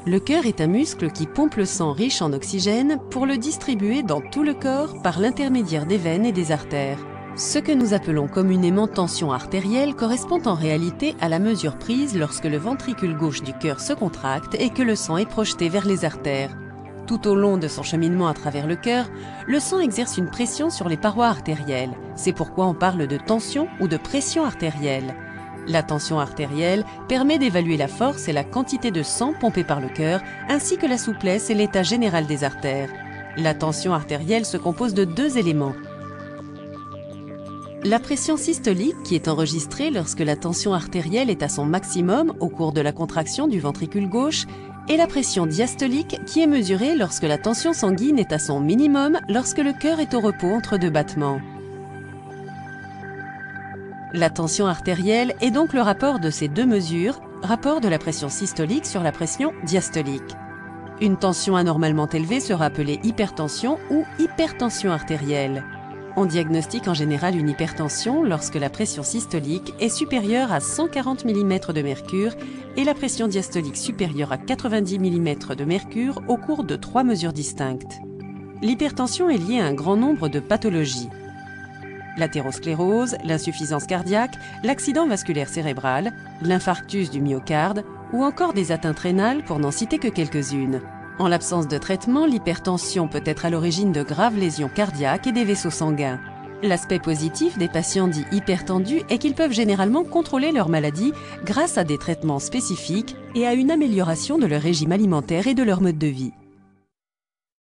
Le cœur est un muscle qui pompe le sang riche en oxygène pour le distribuer dans tout le corps par l'intermédiaire des veines et des artères. Ce que nous appelons communément tension artérielle correspond en réalité à la mesure prise lorsque le ventricule gauche du cœur se contracte et que le sang est projeté vers les artères. Tout au long de son cheminement à travers le cœur, le sang exerce une pression sur les parois artérielles. C'est pourquoi on parle de tension ou de pression artérielle. La tension artérielle permet d'évaluer la force et la quantité de sang pompé par le cœur, ainsi que la souplesse et l'état général des artères. La tension artérielle se compose de deux éléments. La pression systolique, qui est enregistrée lorsque la tension artérielle est à son maximum au cours de la contraction du ventricule gauche, et la pression diastolique, qui est mesurée lorsque la tension sanguine est à son minimum lorsque le cœur est au repos entre deux battements. La tension artérielle est donc le rapport de ces deux mesures, rapport de la pression systolique sur la pression diastolique. Une tension anormalement élevée sera appelée hypertension ou hypertension artérielle. On diagnostique en général une hypertension lorsque la pression systolique est supérieure à 140 mm de mercure et la pression diastolique supérieure à 90 mm de mercure au cours de 3 mesures distinctes. L'hypertension est liée à un grand nombre de pathologies. L'athérosclérose, l'insuffisance cardiaque, l'accident vasculaire cérébral, l'infarctus du myocarde ou encore des atteintes rénales pour n'en citer que quelques-unes. En l'absence de traitement, l'hypertension peut être à l'origine de graves lésions cardiaques et des vaisseaux sanguins. L'aspect positif des patients dits hypertendus est qu'ils peuvent généralement contrôler leur maladie grâce à des traitements spécifiques et à une amélioration de leur régime alimentaire et de leur mode de vie.